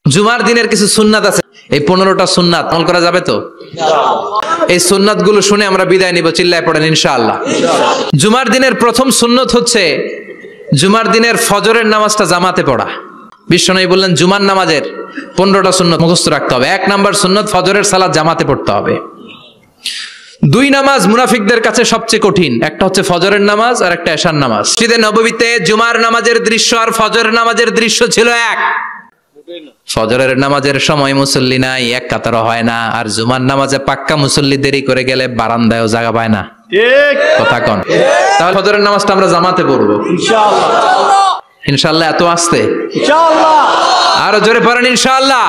জুমার দিনের কিছু সুন্নাত আছে, এই 15টা সুন্নাত আমল করা যাবে তো? এই সুন্নাত গুলো শুনে আমরা বিদায় নিব, চিল্লায় পড়েন ইনশাআল্লাহ। জুমার দিনের প্রথম সুন্নত হচ্ছে জুমার দিনের ফজরের নামাজটা জামাতে পড়া। বিশ্বনবী বললেন জুমার নামাজের 15টা সুন্নত মুখস্থ রাখতে হবে। 1 নাম্বার সুন্নত ফজরের সালাত জামাতে পড়তে হবে। 2 নামাজ মুনাফিকদের কাছে সবচেয়ে কঠিন, একটা হচ্ছে ফজরের নামাজ আর একটা এশার নামাজ। মসজিদে নববীতে জুমার নামাজের দৃশ্য আর ফজরের নামাজের দৃশ্য ছিল এক। ফজরের নামাজের সময় মুসল্লি নাই, এক কাতারও হয় না, আর জুমার নামাজে পাক্কা মুসল্লি দেরি করে গেলে বারান্দায়ও জায়গা পায় না। ঠিক কথা কোন? তাহলে ফজরের নামাজটা আমরা জামাতে পড়বো ইনশাআল্লাহ। ইনশাআল্লাহ এত আসতে ইনশাআল্লাহ, আরো জোরে পড়েন ইনশাআল্লাহ,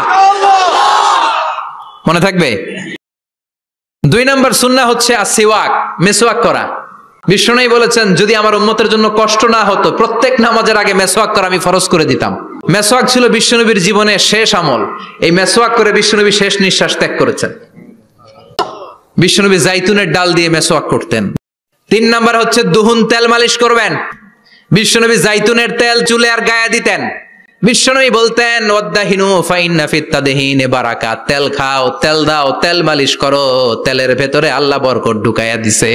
মনে থাকবে। 2 নাম্বার সুন্নাহ হচ্ছে আসওয়াক, মেসওয়াক করা। বিশ্বনবী বলেছেন যদি আমার উম্মতের জন্য কষ্ট না হতো প্রত্যেক নামাজের আগে মেসওয়াক করা আমি ফরজ করে দিতাম। মেসওয়াক ছিল বিশ্বনবীর জীবনের শেষ আমল। এই মেসওয়াক করে বিশ্বনবী শেষ নিঃশ্বাস ত্যাগ করেছেন। বিশ্বনবী জাইতুনের ডাল দিয়ে মেসওয়াক করতেন। 3 নাম্বার হচ্ছে দুহুন, তেল মালিশ করবেন। বিশ্বনবী জাইতুনের তেল চুলে আর গায়ে দিতেন। বিশ্বনবী বলতেন ওয়াদাহিনু ফাইন্না ফিত তাদহিনে বারাকাত, তেল খাও, তেল দাও, তেল মালিশ করো, তেলের ভেতরে আল্লাহ বরকত ঢুকাইয়া দিছে।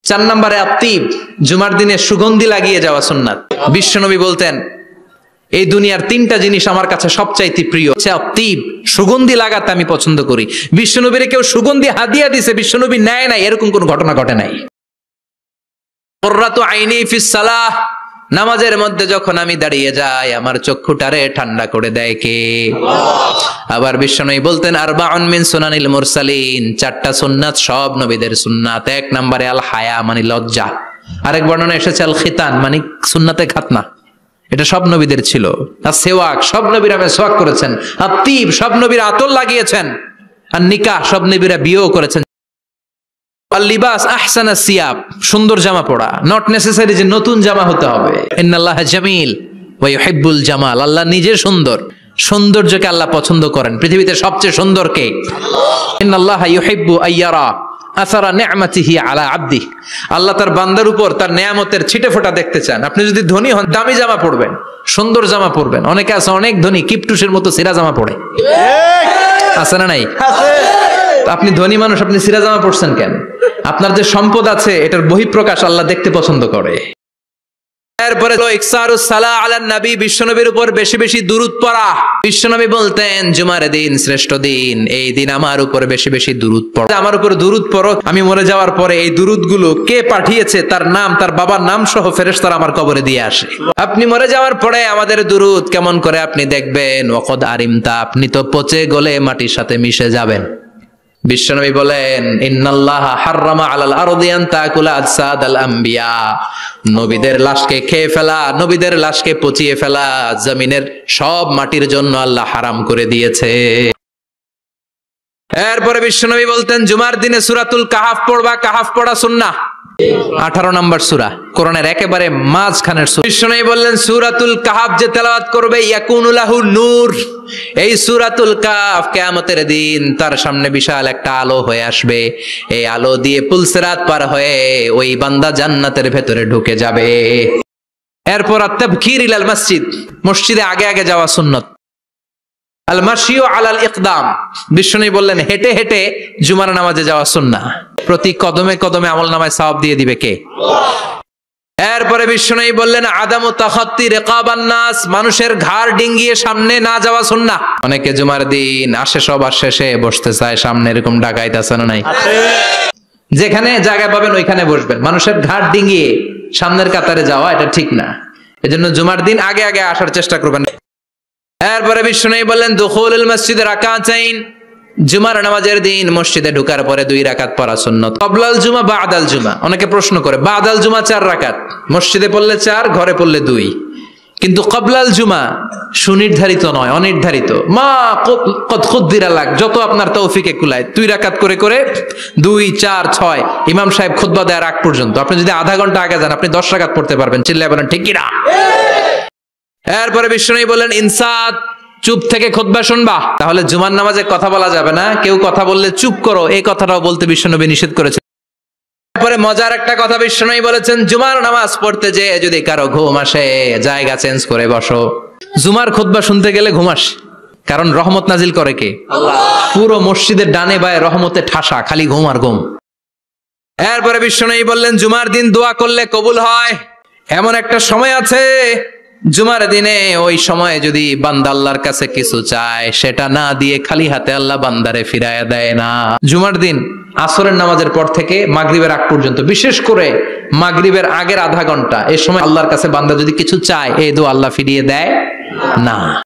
4 নম্বরে আত্তিব, জুমার দিনে সুগন্ধি লাগিয়ে যাওয়া সুন্নাত। বিশ্বনবী বলতেন এই দুনিয়ার 3টা জিনিস আমার কাছে সবচাইতে প্রিয়, আত্তিব, সুগন্ধি লাগাতে আমি পছন্দ করি। বিশ্বনবীর কেউ সুগন্ধি হাদিয়া দিছে, বিশ্বনবী নেয় নাই, এরকম কোন ঘটনা ঘটে নাই। কুররাতু আইনি ফিস সালাহ, নামাজের মধ্যে যখন আমি দাঁড়িয়ে যাই আমার চক্ষুটারে ঠান্ডা করে দেয় কে? আবার বিশ্বনবী বলতেন আরবাউন মিন সুনানিল মুরসালিন, 4টা সুন্নাত সব নবীদের সুন্নাত। 1 নম্বরে আল হায়া মানে লজ্জা, আরেক বর্ণনা এসেছে আল খিতান মানে সুন্নাতে খাতনা, এটা সব নবীদের ছিল। আর সেওয়াক, সব নবীরা মেসওয়াক করেছেন। আত্তিব, সব নবীরা আতর লাগিয়েছেন। আর নিকাহ, সব নবীরা বিয়েও করেছেন। আর লিবাস আহসানা সিয়াব, সুন্দর জামা পরা, নট নেসেসারি যে নতুন জামা হতে হবে। ইন্নাল্লাহ জামিল ওয়া ইউহিব্বুল জামাল, আল্লাহ নিজে সুন্দর, সৌন্দর্যকে আল্লাহ পছন্দ করেন। পৃথিবীতে সবচেয়ে সুন্দর কে? ইন্নাল্লাহ ইউহিব্বু আইয়ারা আসারা নি'মাতিহি আলা আবদি, আল্লাহ তার বান্দার উপর তার নেয়ামতের ছিটেফোঁটা দেখতে চান। আপনি যদি ধনী হন দামি জামা পরবেন, সুন্দর জামা পরবেন। অনেকে আছে অনেক ধনী কিপটুসের মতো সিরা জামা পরে, আছে না নাই? আপনি ধনী মানুষ, আপনি সিরা জামা পরছেন কেন? আপনার যে সম্পদ আছে এটার বহিঃপ্রকাশ আল্লাহ দেখতে পছন্দ করে। এরপরে ইকসারুস সালাহ আলান নবী, বিশ্বনবীর উপর বেশি বেশি দুরূদ পড়া। বিশ্বনবী বলতেন জুমার দিন শ্রেষ্ঠ দিন, এই দিন আমার উপর বেশি বেশি দুরূদ পড়ো, আমার উপর দুরূদ পড়ো। আমি মরে যাওয়ার পরে এই দুরূদগুলো কে পাঠিয়েছে তার নাম, তার বাবার নাম সহ ফেরেশতারা আমার কবরে দিয়ে আসে। আপনি মরে যাওয়ার পরে আমাদের দুরূদ কেমন করে আপনি দেখবেন, ওয়াকাদ আরিমতা, আপনি তো পচে গলে মাটির সাথে মিশে যাবেন। বিশ্বনবী বলেন ইন্নাল্লাহা হাররামা আলাল আরদি আন তাকুলা আজসাদাল আম্বিয়া, নবীদের লাশকে খেয়ে ফেলা, নবীদের লাশকে পচিয়ে ফেলা জমিনের সব মাটির জন্য আল্লাহ হারাম করে দিয়েছে। এরপরে বিশ্বনবী বলতেন জুমার দিনে সূরাতুল কাহাফ পড়বা, কাহাফ পড়া সুন্নাহ। 18 নম্বর সূরা, কোরআনের একেবারে মাঝখানের সূরা। বিশ্বনবী বললেন সূরাতুল কাহাফ যে তেলাওয়াত করবে ইয়াকুনু লাহু নূর, এই সূরাতুল কাহাফ কিয়ামতের দিন তার সামনে বিশাল একটা আলো হয়ে আসবে। এই আলো দিয়ে পুলসিরাত পার হয়ে ওই বান্দা জান্নাতের ভেতরে ঢুকে যাবে। এরপর আত-তাবকির ইলাল মসজিদ, মসজিদে আগে আগে যাওয়া সুন্নাত। আল মাশিউ আলাল ইকদাম, বিশ্বনবী বললেন হেঁটে হেঁটে জুমার নামাজে যাওয়া সুন্নাহ। প্রতি কদমে কদমে আমলনামায় সওয়াব দিয়ে দিবে কে? এরপরে বিশ্বনবী বললেন আদামু তাখাত্তি রিকাবান নাস, মানুষের ঘাড় ডিঙ্গিয়ে সামনে না যাওয়া সুন্নাহ। অনেকে জুমার দিন আসে সবার শেষে বসতে চায় সামনে, এরকম ডাকাইত আছে না নাই? যেখানে জায়গা পাবেন ওইখানে বসবেন। মানুষের ঘাড় ডিঙ্গিয়ে সামনের কাতারে যাওয়া এটা ঠিক না। এজন্য জুমার দিন আগে আগে আসার চেষ্টা করবেন। এরপরে বিশ্বনবী বললেন দুখুলুল মসজিদে রাকাতাইন, জুমার নামাজের দিন মসজিদে ঢোকার পরে 2 রাকাত পড়া সুন্নাত। ক্বাবলাল জুমা বাদাল জুমা, অনেকে প্রশ্ন করে বাদাল জুমা 4 রাকাত, মসজিদে পড়লে 4, ঘরে পড়লে 2, কিন্তু ক্বাবলাল জুমা সুনির্ধারিত নয়, অনির্ধারিত। মা কদ খুদ্দিরা লাক, যত আপনার তৌফিকে কুলায় 2 রাকাত করে করে 2, 4, 6 ইমাম সাহেব খুতবা দেওয়ার আগ পর্যন্ত। আপনি যদি আধা ঘন্টা আগে যান আপনি 10 রাকাত পড়তে পারবেন। চিল্লায় বলেন ঠিক কি না? এরপরে বিশ্বনবী বললেন ইনসাত, চুপ থেকে খুতবা শুনবা। তাহলে জুমার নামাজে কথা বলা যাবে না, কেউ কথা বললে চুপ করো, এই কথাটাও বলতে বিশ্বনবী নিষেধ করেছেন। তারপরে মজার একটা কথা বিশ্বনবী বলেছেন জুমার নামাজ পড়তে যে যদি কারো ঘুম আসে জায়গা চেঞ্জ করে বসো। জুমার খুতবা শুনতে গেলে ঘুম আসে, কারণ রহমত নাজিল করে কে? আল্লাহ। পুরো মসজিদের ডানে বায়ে রহমতে ঠাসা, খালি ঘুম আর ঘুম। এরপরে বিশ্বনবী বললেন, জুমার দিন দোয়া করলে কবুল হয়। এমন একটা সময় আছে জুমার দিনে, ওই সময়ে যদি বান্দা আল্লাহর কাছে কিছু চায়, সেটা না দিয়ে খালি হাতে আল্লাহ বান্দারে ফিরাইয়া দেয় না। জুমার দিন আসরের নামাজের পর থেকে মাগরিবের আগ পর্যন্ত, বিশেষ করে মাগরিবের আগের আধা ঘন্টা, এই সময় আল্লাহর কাছে বান্দা যদি কিছু চায়, এই দোয়া আল্লাহ ফিরিয়ে দেয় না।